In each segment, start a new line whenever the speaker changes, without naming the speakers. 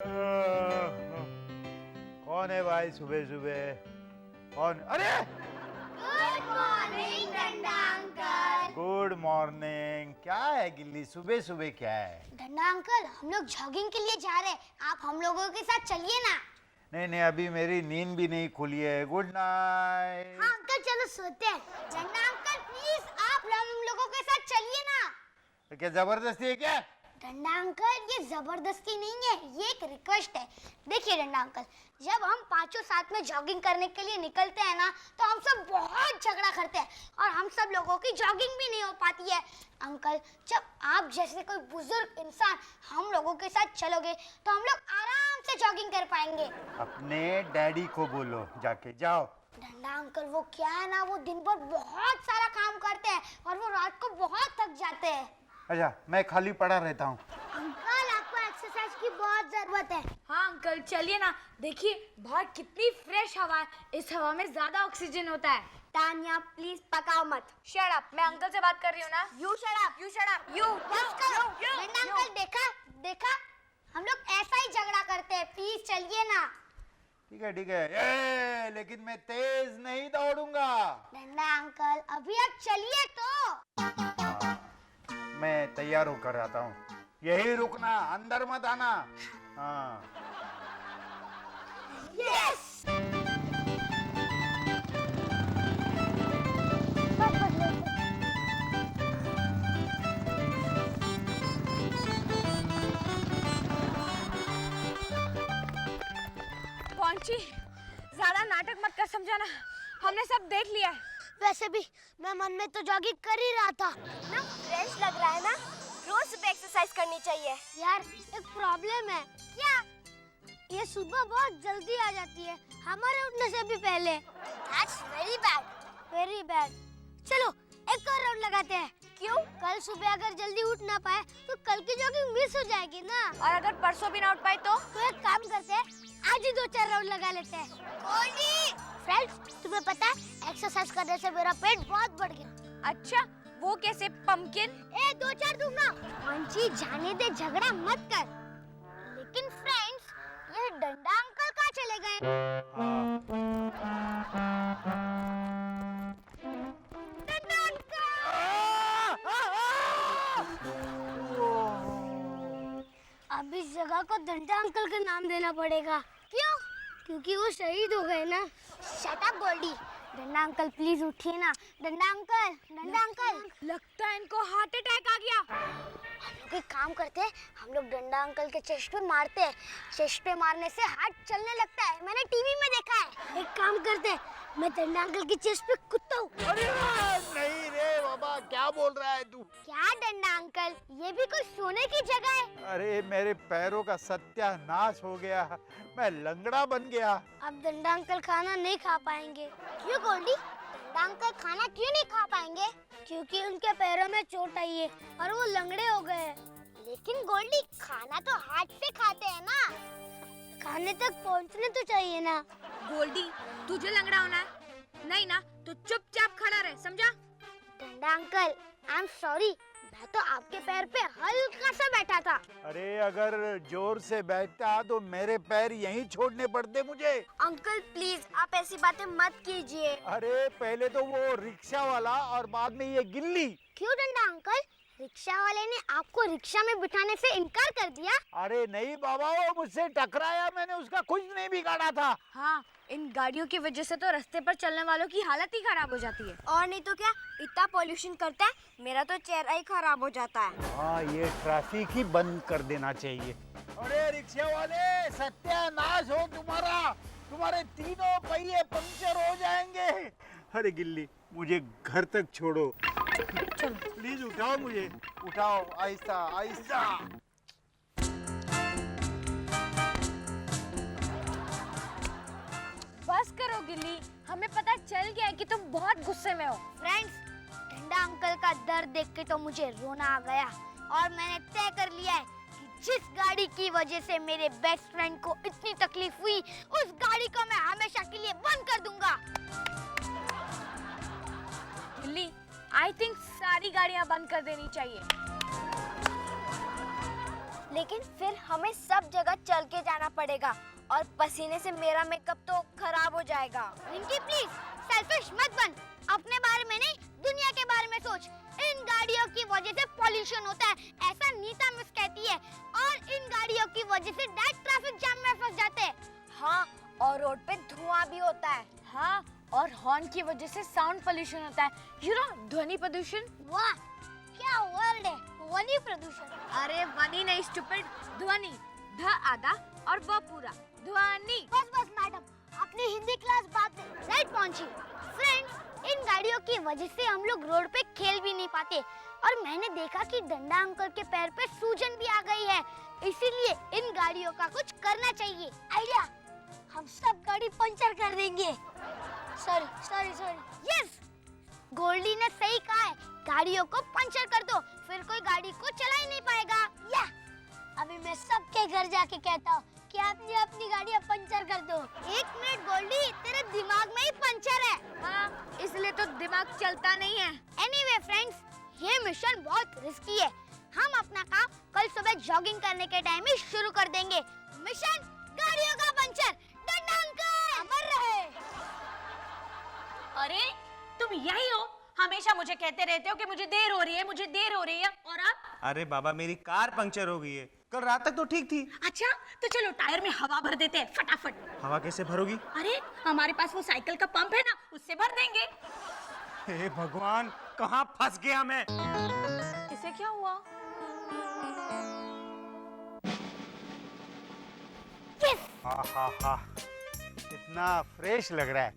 कौन है भाई सुबह सुबह? कौन? अरे
गुड मॉर्निंग डंडा अंकल।
Good morning. क्या है गिल्ली, सुबह सुबह क्या है?
डंडा अंकल, हम लोग जॉगिंग के लिए जा रहे हैं, आप हम लोगों के साथ चलिए ना।
नहीं नहीं, अभी मेरी नींद भी नहीं खुली है। Good night.
हाँ अंकल, चलो सोते हैं। डंडा अंकल प्लीज आप हम लोगों के साथ चलिए ना।
तो क्या जबरदस्ती है क्या?
डंडा अंकल, ये जबरदस्ती नहीं है, ये एक रिक्वेस्ट है। देखिए डंडा अंकल, जब हम पांचों साथ में जॉगिंग करने के लिए निकलते हैं ना, तो हम सब बहुत झगड़ा करते हैं और हम सब लोगों की जॉगिंग भी नहीं हो पाती है। अंकल, जब आप जैसे कोई बुजुर्ग इंसान हम लोगों के साथ चलोगे तो हम लोग आराम से जॉगिंग कर पाएंगे।
अपने डैडी को बोलो, जाके जाओ।
डंडा अंकल, वो क्या है ना, वो दिन भर बहुत सारा काम करते हैं और वो रात को बहुत थक जाते हैं।
अच्छा, मैं खाली पड़ा रहता हूँ।
अंकल, आपको एक्सरसाइज की बहुत जरूरत है।
हाँ अंकल, चलिए ना। देखिए बाहर कितनी फ्रेश हवा है, इस हवा में ज्यादा ऑक्सीजन होता है।
तानिया प्लीज पकाओ मत।
शट अप, मैं अंकल से बात कर रही हूँ ना।
You shut up.
You shut up. You
डंडा अंकल, देखा हम लोग ऐसा ही झगड़ा करते हैं, प्लीज चलिए ना।
ठीक है, लेकिन मैं तेज नहीं दौड़ूंगा।
डंडा अंकल, अभी आप चलिए तो।
मैं तैयार होकर आता हूँ। यही रुकना, अंदर मत आना। हाँ।
यस।
पहुंची, ज्यादा नाटक मत कर, समझा ना। हमने सब देख लिया है।
वैसे भी मैं मन में तो जॉगिंग कर ही रहा था
ना फ्रेश लग रहा है ना। रोज सुबह एक्सरसाइज करनी चाहिए।
यार, एक प्रॉब्लम है। क्या? ये सुबह बहुत जल्दी आ जाती है, हमारे उठने से भी पहले। That's very bad। चलो एक और राउंड लगाते हैं। क्यों? कल सुबह अगर जल्दी उठ ना पाए तो कल की जॉगिंग मिस हो जाएगी ना।
और अगर परसों भी ना उठ पाए तो
एक काम करते हैं, आज ही 2-4 राउंड लगा लेते हैं। फ्रेंड्स, तुम्हें पता है एक्सरसाइज करने से मेरा पेट बहुत बढ़ गया।
अच्छा, वो कैसे पंपकिन?
2-4 दूंगा। मंची, जाने दे, झगड़ा मत कर। लेकिन फ्रेंड्स, ये डंडा अंकल कहाँ चले गए? डंडा अंकल! अब इस जगह को डंडा अंकल का नाम देना पड़ेगा। क्यों? क्योंकि वो शहीद हो गए ना। Shut up Goldie. डंडा अंकल प्लीज उठिए ना। डंडा अंकल।
लगता है इनको हार्ट अटैक आ गया।
हम लोग एक काम करते हैं, हम लोग डंडा अंकल के चेस्ट पे मारते हैं। चेस्ट पे मारने से हार्ट चलने लगता है, मैंने टीवी में देखा है। एक काम करते हैं, मैं डंडा अंकल की चेस्ट पे कूदता हूँ।
अरे नहीं रे बाबा, क्या बोल रहा है तू?
क्या डंडा अंकल, ये भी कोई सोने की जगह है?
अरे मेरे पैरों का सत्यानाश हो गया, मैं लंगड़ा बन गया।
अब डंडा अंकल खाना नहीं खा पाएंगे। क्यों गोल्डी? डंडा अंकल खाना क्यों नहीं खा पाएंगे? क्योंकि उनके पैरों में चोट आई है और वो लंगड़े हो गए हैं। लेकिन गोल्डी, खाना तो हाथ से खाते हैं ना, खाने तक पहुंचने तो चाहिए ना।
गोल्डी, तुझे लंगड़ा होना है? नहीं ना, तो चुपचाप खड़ा रहे, समझा?
डंडा अंकल, आई एम सॉरी, मैं तो आपके पैर पे हल्का सा बैठा था।
अरे अगर जोर से बैठता तो मेरे पैर यहीं छोड़ने पड़ते मुझे।
अंकल प्लीज, आप ऐसी बातें मत कीजिए।
अरे पहले तो वो रिक्शा वाला और बाद में ये गिल्ली।
क्यों डंडा अंकल, रिक्शा वाले ने आपको रिक्शा में बिठाने से इनकार कर दिया?
अरे नहीं बाबा, वो मुझसे टकराया, मैंने उसका कुछ नहीं बिगाड़ा था।
हाँ, इन गाड़ियों की वजह से तो रास्ते पर चलने वालों की हालत ही खराब हो जाती है। और नहीं तो क्या, इतना पॉल्यूशन करता है, मेरा तो चेहरा ही खराब हो जाता है।
हाँ, ये ट्रैफिक ही बंद कर देना चाहिए। अरे रिक्शा वाले, सत्यानाश हो तुम्हारा, तुम्हारे तीनों पहिए पंक्चर हो जाएंगे। अरे गिल्ली, मुझे घर तक छोड़ो। चलो प्लीज उठाओ मुझे, उठाओ, आहिस्ता आहिस्ता।
बस करो गिल्ली, हमें पता चल गया है कि तुम बहुत गुस्से में हो।
फ्रेंड्स, डंडा अंकल का दर्द देख के तो मुझे रोना आ गया और मैंने तय कर लिया है कि जिस गाड़ी की वजह से मेरे बेस्ट फ्रेंड को इतनी तकलीफ हुई, उस गाड़ी को मैं हमेशा के लिए बंद कर दूंगा।
गिल्ली, आई थिंक सारी गाड़ियां बंद कर देनी चाहिए। लेकिन फिर हमें सब जगह चल के जाना पड़ेगा और पसीने से मेरा मेकअप तो खराब हो जाएगा।
रिंकी प्लीज सेल्फिश मत बन, अपने बारे में नहीं दुनिया के बारे में सोच। इन गाड़ियों की वजह से पॉल्यूशन होता है, ऐसा नीता मिस कहती है, और इन गाड़ियों की वजह से डैड ट्रैफिक जाम में फंस जाते हैं।
हाँ, और रोड पे धुआं भी होता है। हाँ, और हॉर्न की वजह से साउंड पोल्यूशन होता है, यू नो, ध्वनि प्रदूषण।
वाह क्या वर्ड है, ध्वनि प्रदूषण।
अरे वनी नहीं स्टूपिड, ध्वनि, ध आधा और व पूरा, ध्वनि।
बस बस मैडम, अपनी हिंदी क्लास बाद में राइट पहुंची। फ्रेंड्स, इन गाड़ियों की वजह से हम लोग रोड पे खेल भी नहीं पाते, और मैंने देखा कि डंडा अंकल के पैर पे सूजन भी आ गई है, इसीलिए इन गाड़ियों का कुछ करना चाहिए। आइडिया, हम सब गाड़ी पंचर कर देंगे। Sorry sorry sorry. Yes, Goldie ने सही कहा है, गाड़ियों को पंचर कर दो, फिर कोई गाड़ी को चला ही नहीं पाएगा। या अभी मैं सबके घर जाके कहता हूँ कि आपने अपनी गाड़ियाँ पंचर कर दो। एक मिनट गोल्डी, तेरे दिमाग में ही पंचर है।
हाँ, इसलिए तो दिमाग चलता नहीं है।
एनीवे फ्रेंड्स, ये मिशन बहुत रिस्की है, हम अपना काम कल सुबह जॉगिंग करने के टाइम ही शुरू कर देंगे। मिशन गाड़ियों का पंचर। डंडा अंकल अमर रहे।
अरे तुम यही हो, हमेशा मुझे कहते रहते हो कि मुझे देर हो रही है, मुझे देर हो रही है, और अब?
अरे बाबा, मेरी कार पंक्चर हो गई है। कल रात तक तो ठीक थी।
अच्छा, तो चलो टायर में हवा भर देते हैं फटाफट।
हवा कैसे भरोगी?
अरे हमारे पास वो साइकिल का पंप है ना, उससे भर देंगे।
हे भगवान, कहाँ फंस गया मैं।
इसे क्या हुआ?
आहा, इतना फ्रेश लग रहा है,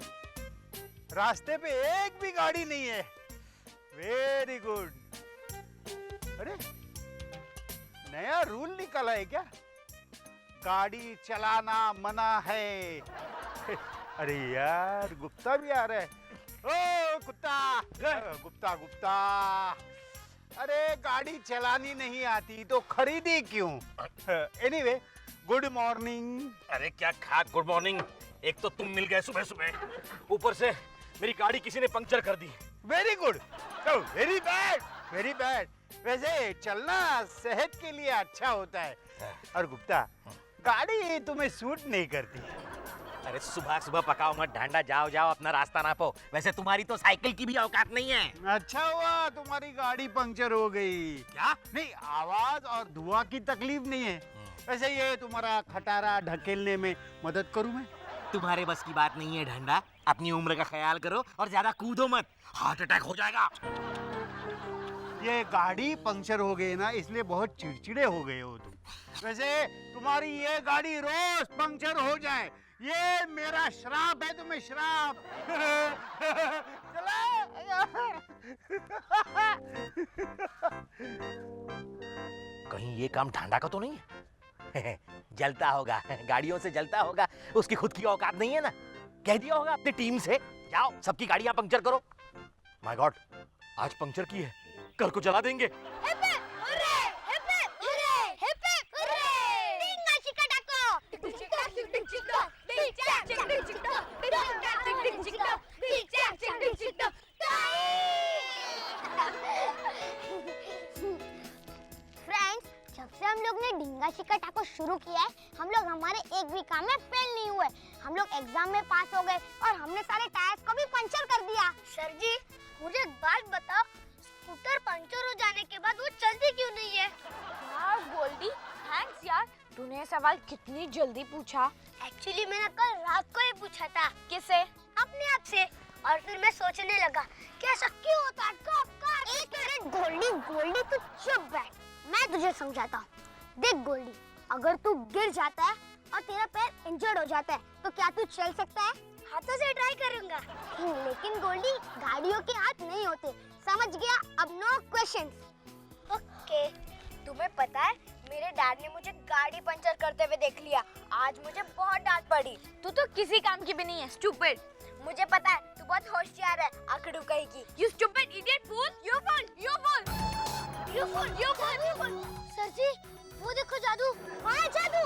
रास्ते पे एक भी गाड़ी नहीं है। Very good. अरे नया रूल निकाला है क्या? गाड़ी चलाना मना है। अरे यार, गुप्ता भी आ रहा है। ओ कुत्ता, गुप्ता गुप्ता, अरे गाड़ी चलानी नहीं आती तो खरीदी क्यों? Anyway, good morning.
अरे क्या खा गुड मॉर्निंग, एक तो तुम मिल गए सुबह सुबह, ऊपर से मेरी गाड़ी किसी ने पंक्चर कर दी।
Very good, very bad, very bad. वैसे चलना सेहत के लिए अच्छा होता है। और गुप्ता, गाड़ी तुम्हें सूट नहीं करती।
अरे सुबह सुबह पकाओ मत ढांडा, जाओ जाओ अपना रास्ता नापो। वैसे तुम्हारी तो साइकिल की भी औकात नहीं है।
अच्छा हुआ तुम्हारी गाड़ी पंक्चर हो गई।
क्या?
नहीं, आवाज और धुआं की तकलीफ नहीं है। वैसे ये तुम्हारा खटारा ढकेलने में मदद करूं मैं?
तुम्हारे बस की बात नहीं है ढांडा, अपनी उम्र का ख्याल करो और ज्यादा कूदो मत, हार्ट अटैक हो जाएगा।
ये गाड़ी पंक्चर हो गई ना, इसलिए बहुत चिड़चिड़े हो गए हो तुम। वैसे तुम्हारी ये गाड़ी रोज पंक्चर हो जाए, ये मेरा श्राप है तुम्हें, श्राप।
कहीं ये काम ढांडा का तो नहीं है? जलता होगा, गाड़ियों से जलता होगा, उसकी खुद की औकात नहीं है ना। कह दिया होगा अपनी टीम से, जाओ सबकी गाड़ियां पंक्चर करो। माय गॉड, आज पंक्चर की है, कल को जला देंगे।
हम लोग ने ढींगा शिकाटा को शुरू किया है, हम लोग हमारे एक भी काम में फेल नहीं हुए। हम लोग एग्जाम में पास हो गए और हमने सारे टायर्स को भी पंचर कर दिया। सर जी, मुझे एक बात बताओ, स्कूटर पंचर हो जाने के बाद वो चलती क्यों नहीं है?
यार गोल्डी, थैंक्स यार, तूने ये सवाल कितनी जल्दी पूछा।
एक्चुअली मैंने कल रात को ही पूछा था।
किसे?
अपने आप से। और फिर मैं सोचने लगा कि ऐसा क्यों होता है। एक मिनट गोल्डी, गोल्डी तू चुप बैठ, मैं तुझे समझाता हूँ। देख गोल्डी, अगर तू गिर जाता है और तेरा पैर इंजर्ड हो जाता है तो क्या तू चल सकता है? हाथों से ट्राई करूंगा। लेकिन गोल्डी, गाड़ियों के हाथ नहीं होते, समझ गया? अब नो क्वेश्चंस।
ओके, तुम्हें पता है मेरे डैड ने मुझे गाड़ी पंचर करते हुए देख लिया, आज मुझे बहुत डांट पड़ी। तू तो किसी काम की भी नहीं है, स्टूपिड। मुझे पता है तू बहुत होशियार है, आकड़ू कहेगी। You stupid idiot fool! You fool! You fool! You fool! You fool!
Sir जी, वो देखो जादू। हाँ जादू,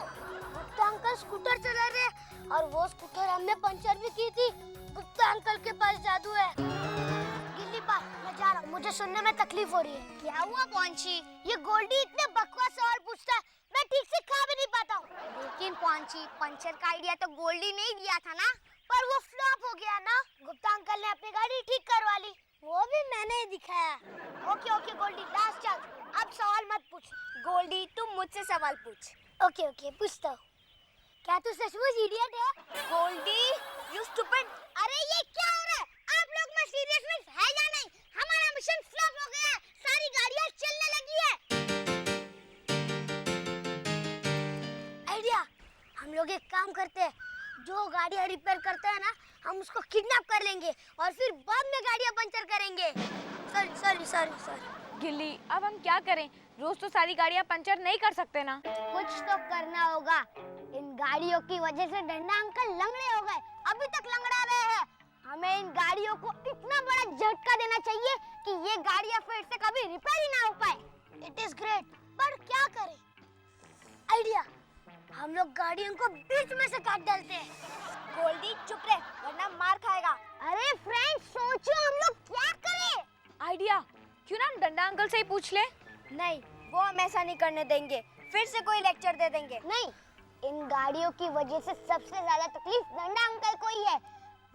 गुप्ता अंकल स्कूटर चला रहे और वो स्कूटर हमने पंचर भी की थी। गुप्ता अंकल के पास जादू है। गिल्ली पा, मैं जा रहा हूँ, मुझे सुनने में तकलीफ हो रही है। क्या हुआ पॉन्ची? ये गोल्डी इतने बकवास सवाल पूछता है, मैं ठीक से खा भी नहीं पाता हूँ। लेकिन पहुंची पंचर का आइडिया तो गोल्डी ने ही दिया था ना, पर वो फ्लॉप हो गया ना। गुप्ता अंकल ने अपनी गाड़ी ठीक करवा ली, वो भी मैंने ही दिखाया। Okay okay Goldie, last chance, अब सवाल मत पूछ।
गोल्डी तुम मुझसे सवाल पूछ।
ओके ओके पूछता हूँ, क्या तू सचमुच इडियट है?
Goldie you stupid.
अरे ये क्या हो रहा है? आप लोग में सीरियसनेस है या नहीं? हमारा मिशन फ्लॉप हो गया है, सारी गाड़ियाँ चलने लगी है। आइडिया, हम लोग एक काम करते हैं, जो गाड़ियाँ रिपेयर करते हैं ना, हम उसको किडनैप कर लेंगे और फिर बाद में गाड़ियाँ पंचर करेंगे। सॉरी।
गिल्ली अब हम क्या करें, रोज तो सारी गाड़ियाँ पंचर नहीं कर सकते ना।
कुछ तो करना होगा। इन गाड़ियों की वजह से डंडा अंकल लंगड़े हो गए, अभी तक लंगड़ा रहे हैं। हमें इन गाड़ियों को इतना बड़ा झटका देना चाहिए कि ये गाड़ियाँ फिर से कभी रिपेयर ही ना हो पाए। इट इज ग्रेट, पर क्या करें? आइडिया, हम लोग गाड़ियों को बीच में से काट डालते हैं।
गोल्डी चुप रहे वरना मार खाएगा।
अरे फ्रेंड्स, सोचो हम लोग क्या करें?
आइडिया, क्यों ना हम डंडा अंकल से ही पूछ ले। नहीं, वो हम ऐसा नहीं करने देंगे, फिर से कोई लेक्चर दे देंगे।
नहीं, इन गाड़ियों की वजह से सबसे ज्यादा तकलीफ डंडा अंकल को ही है,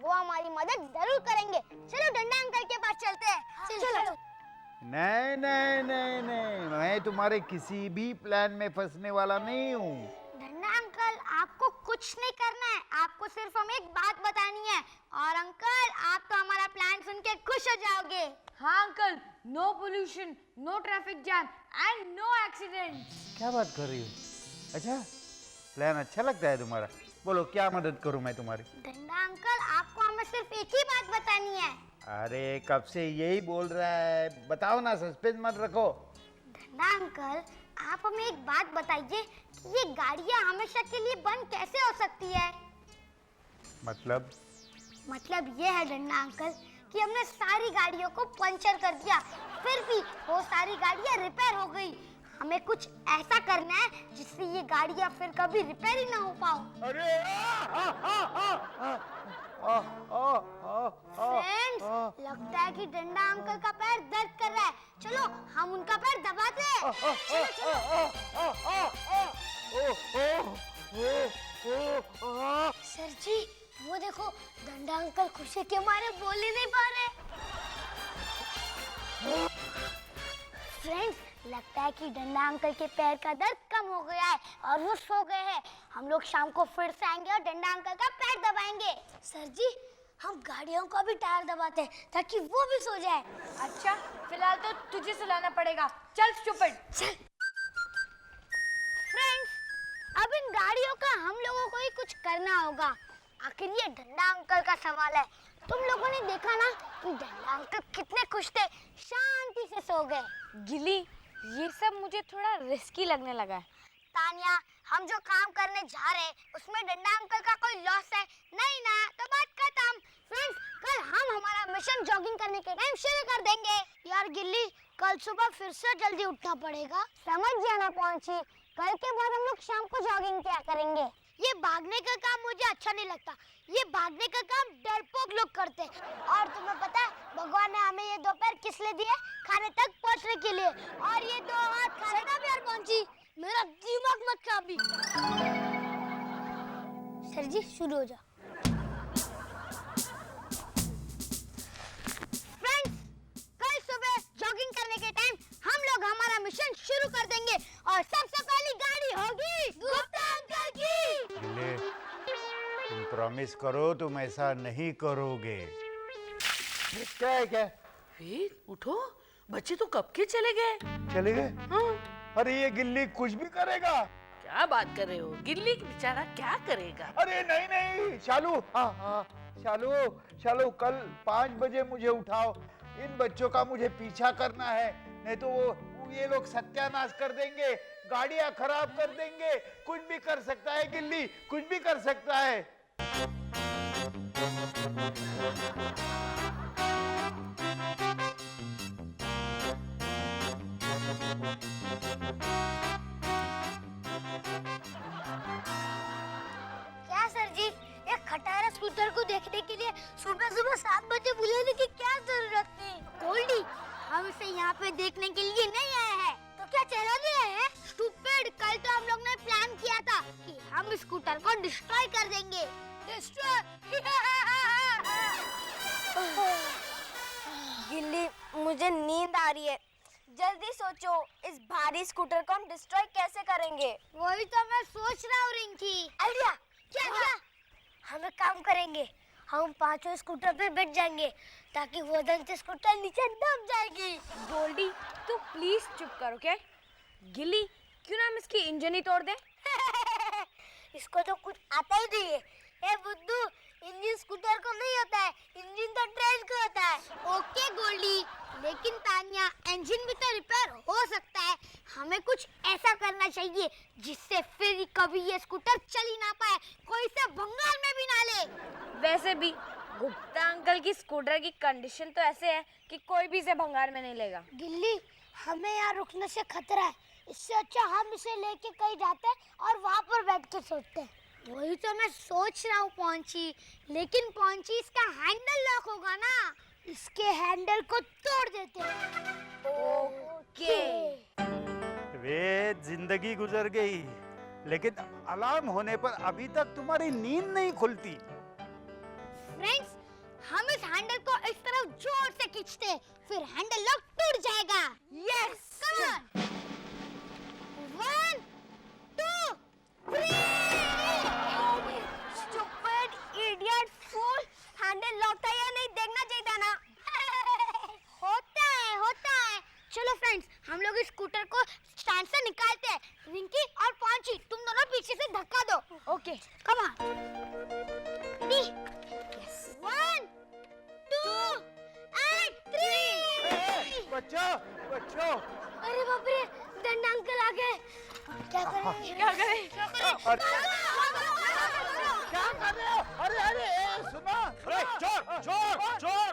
वो हमारी मदद जरूर करेंगे। चलो डंडा अंकल के पास चलते हैं। चलो।
नहीं, मैं तुम्हारे किसी भी प्लान में फंसने वाला नहीं हूँ।
डंडा अंकल, आपको कुछ नहीं करना है, आपको सिर्फ हमें एक बात बतानी है, और अंकल आप तो हमारा प्लान सुन के खुश हो जाओगे।
हाँ uncle, no pollution, no traffic jam and no accident.
क्या बात कर रही हो? अच्छा, प्लान अच्छा लगता है तुम्हारा, बोलो क्या मदद करूँ मैं तुम्हारी?
डंडा अंकल, आपको हमें सिर्फ एक ही बात बतानी है।
अरे कब से यही बोल रहा है, बताओ ना, सस्पेंस मत रखो।
डंडा अंकल, आप हमें एक बात बताइए कि ये गाड़ियाँ हमेशा के लिए बंद कैसे हो सकती है? मतलब ये है डंडा अंकल कि हमने सारी गाड़ियों को पंचर कर दिया, फिर भी वो सारी गाड़ियाँ रिपेयर हो गई। हमें कुछ ऐसा करना है जिससे ये गाड़ियाँ फिर कभी रिपेयर ही ना हो पाओ।
अरे
फ्रेंड्स, लगता है कि डंडा अंकल का पैर दर्द कर रहा है, चलो हम उनका पैर दबाते हैं। सर जी, वो देखो, डंडा अंकल खुशी के मारे बोल ही नहीं पा रहे। फ्रेंड्स, लगता है कि डंडा अंकल के पैर का दर्द कम हो गया है और वो सो गए हैं। हम लोग शाम को फिर से आएंगे और डंडा अंकल का पैर दबाएंगे। सर जी, हम गाड़ियों का भी टायर दबाते हैं ताकि वो भी सो जाए।
अच्छा, फिलहाल तो तुझे सुलाना पड़ेगा, चल स्टूपिड।
फ्रेंड्स, अब इन गाड़ियों का हम लोगों को ही कुछ करना होगा। आखिर ये डंडा अंकल का सवाल है। तुम लोगों ने देखा ना कि डंडा अंकल कितने खुश थे, शांति से सो गए।
गिली, ये सब मुझे थोड़ा रिस्की लगने लगा है।
तानिया, हम जो काम करने जा रहे हैं उसमें डंडा अंकल का कोई लॉस है नहीं ना, तो बात खत्म। फ्रेंड्स, कल हम हमारा मिशन जॉगिंग करने के टाइम शुरू कर देंगे। यार गिल्ली, कल सुबह फिर से जल्दी उठना पड़ेगा। समझ जाना पहुंची, कल के बाद हम लोग शाम को जॉगिंग क्या करेंगे? ये भागने का काम मुझे अच्छा नहीं लगता, ये भागने का काम डरपोक लोग करते हैं। और तुम्हें पता है भगवान ने हमें ये दो पैर किस लिए दिए? खाने तक पहुंचने के लिए, और ये दो हाथ खाने का भी। यार पहुंची, मेरा दिमाग मत खा भी। सर जी, शुरू हो जाओ। फ्रेंड्स, कल सुबह जॉगिंग करने के टाइम हम लोग हमारा मिशन शुरू कर देंगे और सबसे पहली गाड़ी होगी गुप्ता अंकल की।
ले, तुम प्रॉमिस करो तुम ऐसा नहीं करोगे। क्या है क्या?
वीर उठो, बच्चे तो कब के चले गए।
चले गए?
हाँ,
अरे ये गिल्ली कुछ भी करेगा।
क्या बात कर रहे हो? गिल्ली बेचारा क्या करेगा?
अरे नहीं, शालू, हाँ, शालू कल 5 बजे मुझे उठाओ, इन बच्चों का मुझे पीछा करना है, नहीं तो वो ये लोग सत्यानाश कर देंगे, गाड़ियां खराब कर देंगे। कुछ भी कर सकता है गिल्ली, कुछ भी कर सकता है।
क्या सर जी, एक खटारा स्कूटर को देखने के लिए सुबह 7 बजे बुलाने की क्या जरूरत थी? गोल्डी, हम इसे यहाँ पे देखने के लिए नहीं आए हैं, तो क्या चला गया है? स्टूपिड, कल तो हम लोग हम स्कूटर को डिस्ट्रॉय कर देंगे।
गिल्ली, मुझे नींद आ रही है। जल्दी सोचो, इस भारी स्कूटर को हम डिस्ट्रॉय कैसे करेंगे?
वही तो मैं सोच रहा हूँ रिंकी।
आइडिया क्या?
हम एक काम करेंगे, हम पांचों स्कूटर पे बैठ जाएंगे ताकि वजन से स्कूटर नीचे दब जाएगी।
गोल्डी, तू प्लीज चुप करो, क्या? गिल्ली, क्यों ना हम इसकी इंजन ही तोड़ दें?
इसको तो कुछ आता ही नहीं है। ए बुद्धू, इंजन स्कूटर को नहीं होता है, इंजन तो ट्रेन को होता है। ओके गोल्डी, लेकिन तान्या, इंजन भी तो रिपेयर हो सकता है। हमें कुछ ऐसा करना चाहिए जिससे फिर कभी ये स्कूटर चल ही ना पाए, कोई इसे भंगार में भी ना ले।
वैसे भी गुप्ता अंकल की स्कूटर की कंडीशन तो ऐसे है कि कोई भी इसे भंगार में नहीं लेगा।
गिल्ली, हमें यहाँ रुकने से खतरा है। इससे अच्छा हम इसे लेके कहीं जाते हैं और वहाँ पर बैठ के सोचते हैं। वही तो मैं सोच रहा हूँ पहुंची, लेकिन पहुंची इसका हैंडल लॉक होगा ना, इसके हैंडल को तोड़ देते हैं।
ओके।
वे जिंदगी गुजर गई, लेकिन अलार्म होने पर अभी तक तुम्हारी नींद नहीं खुलती।
फ्रेंड्स, हम इस हैंडल को इस तरफ जोर से खींचते हैं, फिर हैंडल लॉक टूट जाएगा। Yes, come on. 1 2 3।
Stupid idiot fool, handle lock था या नहीं देखना चाहिए था ना।
होता है। चलो फ्रेंड्स, हम लोग इस स्कूटर को स्टैंड से निकालते हैं। रिंकी और पहुंची, तुम दोनों पीछे से धक्का दो।
Okay,
come on. Ready? Yes. 1 2 and 3।
बच्चों
अरे बाप रे, डंडा अंकल आ गए। क्या करें?
क्या करें?
क्या कर रहे हो? अरे सुनो,
अरे चोर!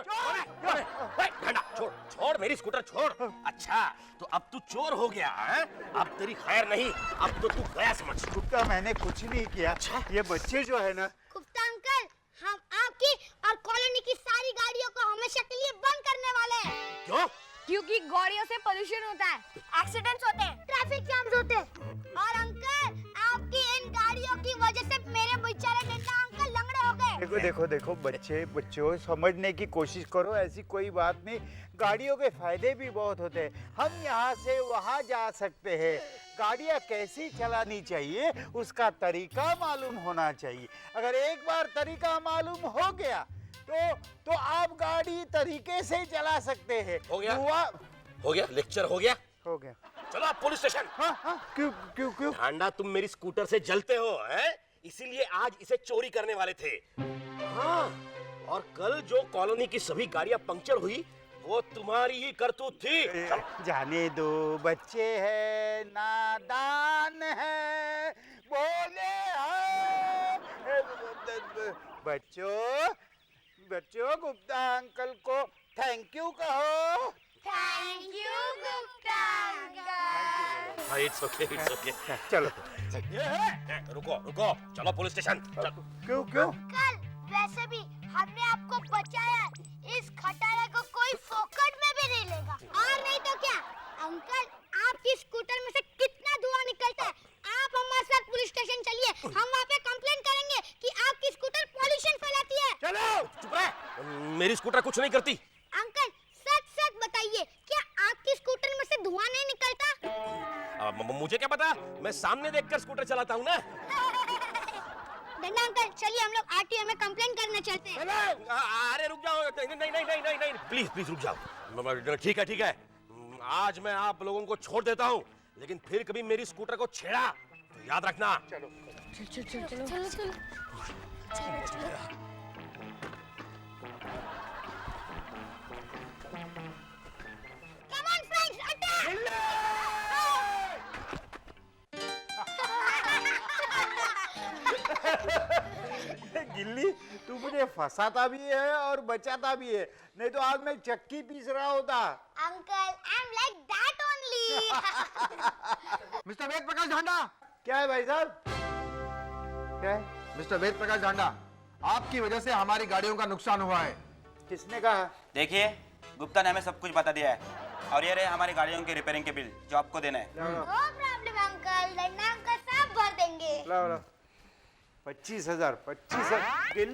ठंडा, छोड़ मेरी स्कूटर छोड़। अच्छा, तो अब तू चोर हो गया है? अब तेरी खैर नहीं, अब तो तू गया समझ।
गुप्ता, मैंने कुछ नहीं किया। ये बच्चे जो है ना,
गुप्ता अंकल, हम आपकी और कॉलोनी की सारी गाड़ियों को हमेशा के लिए बंद करने वाले हैं।
क्यों?
क्योंकि गाड़ियों से पोल्यूशन होता है, एक्सीडेंट्स होते हैं,
ट्रैफिक जाम्स होते हैं। और अंकल, आपकी इन गाड़ियों की वजह से मेरे बेचारे डंडा अंकल लंगड़े हो गए।
देखो बच्चों, समझने की कोशिश करो। ऐसी कोई बात नहीं, गाड़ियों के फायदे भी बहुत होते हैं। हम यहाँ से वहाँ जा सकते हैं। गाड़ियाँ कैसी चलानी चाहिए उसका तरीका मालूम होना चाहिए। अगर एक बार तरीका मालूम हो गया तो आप गाड़ी तरीके से चला सकते हैं।
हो गया?
हुआ?
हो गया, लेक्चर हो गया। चलो आप पुलिस स्टेशन।
हाँ, क्यों?
हांडा, तुम मेरी स्कूटर से जलते हो, हैं? इसीलिए आज इसे चोरी करने वाले थे। हाँ, और कल जो कॉलोनी की सभी गाड़ियां पंक्चर हुई, वो तुम्हारी ही करतूत थी।
जाने दो, बच्चे हैं, नादान है, बोले हैं। बच्चों, गुप्ता अंकल को थैंक यू कहो।
Thank you Gupta uncle.
हाँ, इट्स ओके।
चलो।
रुको, चलो पुलिस स्टेशन।
क्यों?
अंकल, वैसे भी हमने आपको बचाया है। इस खटारा को कोई फोकट में भी नहीं लेगा। और नहीं तो क्या अंकल, आपकी स्कूटर में से कितना धुआं निकलता है। आप हमारे साथ पुलिस स्टेशन चलिए, हम वहाँ पे कंप्लेंट करेंगे कि आपकी स्कूटर पॉल्यूशन फैलाती है।
चलो, चुप रह। मेरी स्कूटर कुछ नहीं करती।
अंकल, सच बताइए, क्या आपकी स्कूटर में से धुआं नहीं निकलता?
मुझे क्या पता, मैं सामने देखकर स्कूटर चलाता हूँ ना।
डंडा अंकल, चलिए हम लोग आरटीओ में कंप्लेंट करने चलते हैं।
अरे रुक जाओ, नहीं, प्लीज रुक जाओ। ठीक है, आज मैं आप लोगों को छोड़ देता हूँ, लेकिन फिर कभी मेरी स्कूटर को छेड़ा तो याद रखना।
चलो। Come on friends, attack!
गिल्ली, तू मुझे फंसाता भी है और बचाता भी है, नहीं तो आज मैं चक्की पीस रहा होता।
Uncle, I'm like that only.
Mister Ved Prakash Jhanda,
क्या है भाई साहब? क्या है?
मिस्टर वेद प्रकाश झांडा, आपकी वजह से हमारी गाड़ियों का नुकसान हुआ है।
किसने कहा?
देखिए, गुप्ता ने हमें सब कुछ बता दिया है और ये रहे हमारी गाड़ियों के रिपेयरिंग के बिल जो आपको देना है।
No problem, Uncle. डंडा अंकल सब भर देंगे।
लाओ।
25,000 25,000 गिल्ली